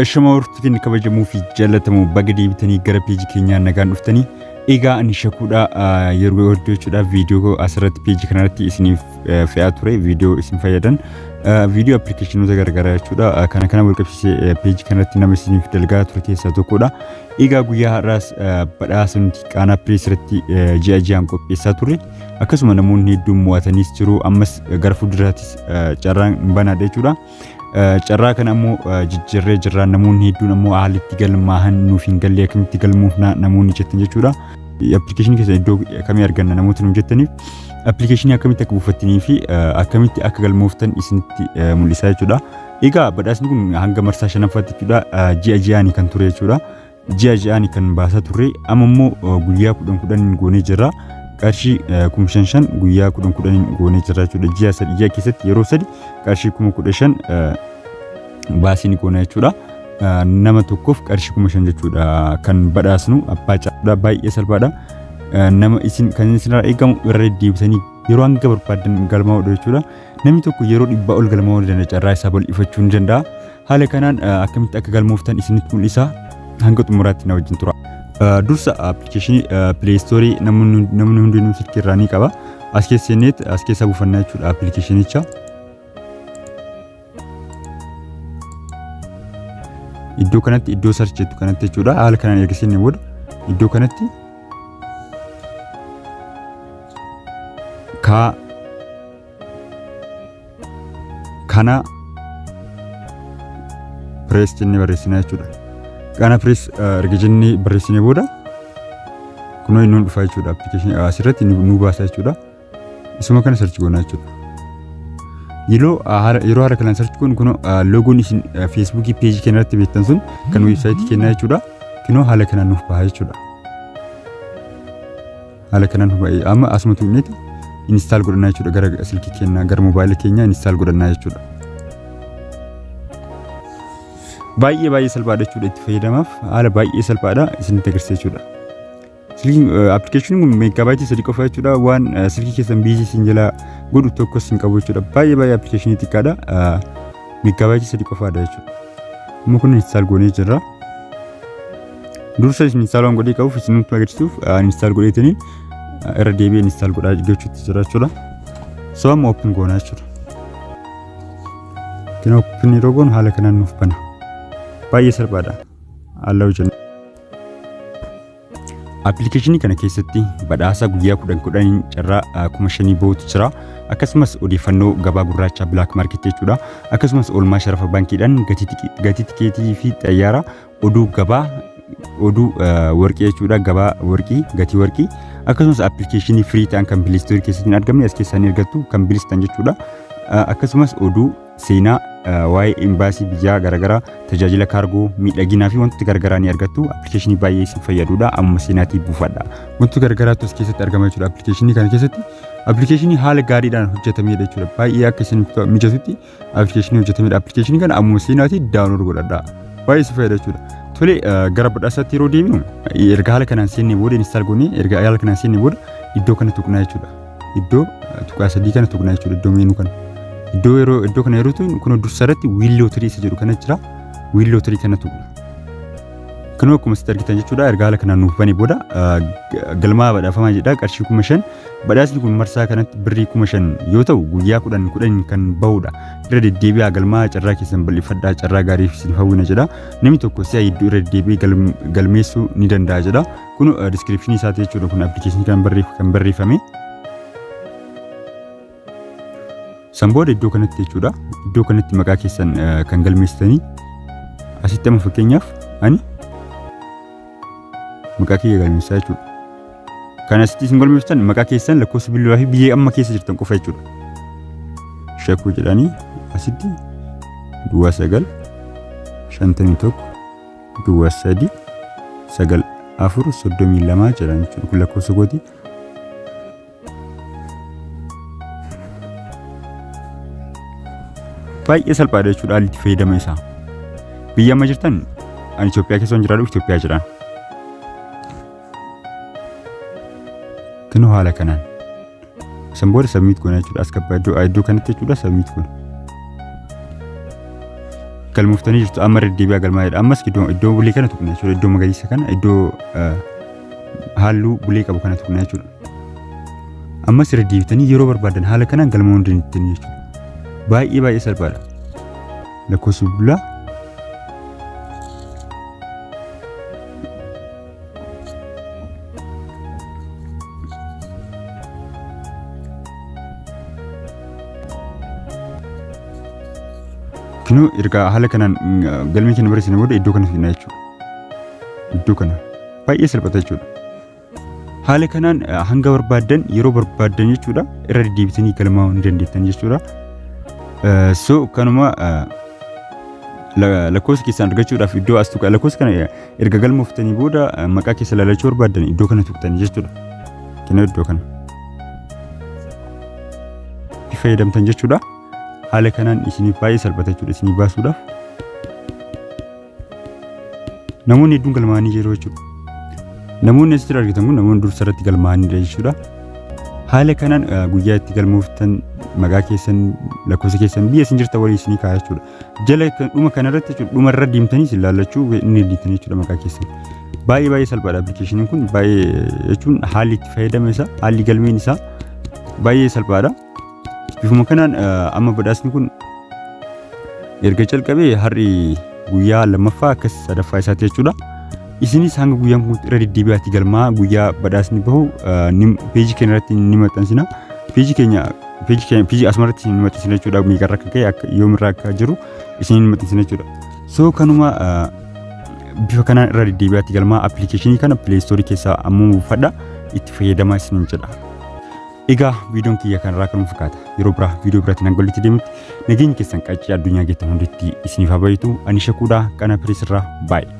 Ashama hortiin kabajamuu fi jaallatamu baga deebitanii gara peejii keenyaa nagaan dhuftanii egaa ani shakuudha yeroo hojjechuudhaaf viidiyoo asirratti peejii kanarratti isiniif fe'aa ture viidiyoo isin fayyadan viidiyoo appilikeeshinoota garagaraa jechuudha kana wal qabsiisee peejii kanarratti nama isiniif dalgaa ture keessaa tokkodha. Egaa guyyaa har'aas badhaasa nuti qaanaa pireesirratti ji'a ji'aan qopheessaa ture akkasuma namoonni hedduun mo'atanis jiru ammas gara fuulduraattis carraan banaadha jechuudha. Carraa kana ammoo jijjiirree jirra namoonni hedduun ammoo haalitti galmaahan nuuf hin galle akkamitti galmuufna namoonni jettan jechuudha. Appilikeeshinii keessa iddoo kamii arganna namoota nuuf jettaniif appilikeeshinii akkamitti akka buufattanii fi akkamitti akka galmooftan isinitti mul'isaa jechuudha. Egaa badhaasni kun hanga marsaa 5ffaatti jechuudha ji'a ji'aanii kan ture jechuudha. Ji'a ji'aanii kan baasaa turre amma immoo guyyaa 10 goonee jirra. Qarshii 5,500 guyyaa 10 goonee jirra jechuudha. Ji'a keessatti yeroo 3 qarshii 15,000 baasii goonee jechuudha. Nama tokkoof qarshii 5,000 jechuudha kan badhaasnu abbaa caalaa baay'ee salphaadha. Nama kan isinirraa eegamu irra deebisanii yeroo hanga barbaadan galmaa'udha jechuudha. Namni tokko yeroo 100 ol galmaa'uu danda'a carraa isaa bal'ifachuu ni danda'a. Haala kanaan akkamitti akka galmooftan isinitti mul'isa hanga xumuraatti na wajjin tura. Dursa appilikeeshinii Play Store namni hundinuu silkii irraa ni qaba. As keessa buufannaa jechuudha appilikeeshinicha. Iddoo kanatti iddoo search jettu kanatti jechuudha. Haala kanaan erga seennee booda iddoo kanatti kana press jennee barreessinaa jechuudha. Kana press erga jennee barreessinee booda kunoo inni dhufa jechuudha appilikeeshinii asirratti nu baasa jechuudha. Isuma kana search goonaa jechuudha. Yeroo haala kanaan search goon kunoo logoon isin Facebook page keenyatti beektan sun kan website keenyaa jechuudha. Kunoo haala kanaan nuuf baha jechuudha. Haala kanaan nuuf baha amma asuma tuuneeti install godhannaa jechuudha gara silkii keenyaa gara mobaayilii keenyaa install godhannaa jechuudha. Baay'ee salphaadha jechuudha itti fayyadamaaf haala baay'ee salphaadha isinitti agarsiisa jechuudha. Silkiin appilikeeshiniin kun meegaabaayitii 3 qofa jechuudha waan silkii keessan biizii isin jala godhu tokkos hin qabu jechuudha. Baay'ee appilikeeshinii xiqqaadha meegaabaayitii 3 qofaadha jechuudha. Amma kun install goonee jirra. Dursa isin install waan godhee qabuuf isinitti agarsiisuuf install godheetanii irra deebi'ee install godhaa gochuutti jira jechuudha. So amma open goonaa jechuudha. Kina open yeroo goonu haala kanaan nuuf bana. Baay'ee salphaadha. Allaa hojjenna. Appilikeeshinii kana keessatti badhaasa guyyaa 10 carraa 5,000 bahutu jira. Akkasumas odeeffannoo gabaa gurraacha black market jechuudha. Akkasumas oolmaa sharafa baankiidhaan gatii tikeetii fi xayyaara oduu gabaa oduu warqii jechuudha gabaa warqii gatii warqii akkasumas appilikeeshinii free ta'an kan Play Store keessatti hin argamne as keessanii argattu kan bilistan jechuudha. Akkasumas oduu seenaa waa'ee embaasii biyyaa garagaraa tajaajila kaargoo miidhaginaa fi wantoota garagaraa ni argattu. Appilikeeshinii baay'ee isin fayyadudha. Amma seenaatii buufadha. Wantoota garagaraatu as keessatti argama jechuudha appilikeeshinii kana keessatti. Appilikeeshinii haala gaariidhaan hojjetamedha jechuudha. Baay'ee akka isin mijatutti appilikeeshinii hojjetamedha. Appilikeeshinii kana amma seenaatii daawunlood godhadha. Baay'ee isin fayyada jechuudha. Tole gara badhaasaatti yeroo deemnu erga haala kanaan seennee booda install goonee erga haala kanaan seennee booda iddoo kana tuqnaa jechuudha. Iddoo tuqaa 3 kana tuqnaa jechuudha iddoo meenuu kana. Iddoo kana yeroo ta'u kun dursarratti wheel lottery isa jedhu kana jira. Wheel lottery kana tuqna. Kunoo akkuma sitti argitan jechuudha erga haala kanaan nuuf bane booda galmaa badhaafamaa jedha qarshii 5,000. Badhaasni kun marsaa kanatti birrii 5,000 yoo ta'u guyyaa 10 kan bahudha. Irra deddeebi'aa galmaa carraa keessan bal'ifadhaa carraa gaarii isin hawwina jedha. Namni tokko si'a hedduu irra deddeebi'ee galmeessuu ni danda'a jedha. Kun description isaati jechuudha kun appilikeeshinii kan barreeffame. Sanbooda iddoo kanatti jechuudha. Iddoo kanatti maqaa keessan kan galmeessitanii asitti amma fakkeenyaaf ani maqaa kiyya galmeessaa jechuudha. Kan asitti isin galmeessitan maqaa keessan lakkoofsa bilbilaa fi biyya amma keessa jirtan qofa jechuudha. Shakuu jedhanii asitti 9 51 3 9 4 32 jedhan jechuudha kun lakkoofsa gooti. Baay'ee salphaadha jechuudha haalli itti fayyadama isaa. Biyya amma jirtan ani Itoophiyaa keessa jiraadhu Itoophiyaa jiraan. Kunoo haala kanaan. Sanbooda submit goona jechuudha as gabbaa iddoo kanatti jechuudha submit goona. galmooftanii jirtu amma deddeebi'aa galmaa'edha. Ammas iddoo bulee kana tuqna jechuudha. Iddoo magariisa kana iddoo halluu bulee qabu kana tuqna jechuudha. Ammas deddeebitanii yeroo barbaadan haala kanaan galmaa'uu dandeettan jechuudha. Baay'ee salphaadha. Lakkoofsa bilbilaa kinu erga haala kanaan galmee keenya barreessine booda iddoo kana fidna jechuudha. Iddoo kana baay'ee salphata jechuudha. Haala kanaan hanga barbaadan yeroo barbaadan jechuudha irra deddeebitanii galmaa'uu ni dandeettan jechuudha. So kanuma lakkoofsa keessan argachuudhaaf iddoo as tuqa lakkoofsa kana erga galmooftanii booda maqaa keessa ilaalachuu barbaadan iddoo kana tuqtanii jechuudha. Kinu iddoo kana fayyadamtan jechuudha. Haala kanaan isiniif baay'ee salphata jechuudha isinii baasuudhaaf. Namoonni hedduun galmaa'anii jiru jechuudha. Namoonni asitti argitan kun namoonni dursa irratti galmaa'anii jechuudha. Haala kanaan guyyaa itti galmooftan maqaa keessan lakkoofsa keessan biyya isin jirtan walii isinii kaa'aa jechuudha. Jala dhuma kana irratti jechuudha dhuma irra deemtanii isin ilaallachuu ni dandeettan jechuudha maqaa keessan. Baay'ee salphaadha appilikeeshiniin kun baay'ee jechuun haalli itti fayyadama isaa haalli galmeen isaa baay'ee salphaadha. Bifuma kanaan amma badhaasni kun erga jalqabee har'i guyyaa lammaffaa akkas sadaffaa isaati jechuudha. Isinis hanga guyyaan kun irra deddeebi'aatti galmaa guyyaa badhaasni bahu peejii keenya irratti ni maxxansina. Peejii asumarratti ni maxxansina jechuudha. Meeqarra akka ka'e yoomirraa akka jiru isin ni maxxansina jechuudha. So kanuma bifa kanaan irra deddeebi'aatti galmaa appilikeeshinii kana Play Store keessaa ammoo buufadha itti fayyadamaa isiniin jedha. Egaa viidiyoon kiyya kanarraa kan fakkaata. Yeroo biraa viidiyoo biraatiin hanga walitti deemutti nageenyi keessan qaccee addunyaa geettan hundatti isiniif haa baay'atu. Ani Shakuudhaa Qanaa Pireesirraa baay'ee.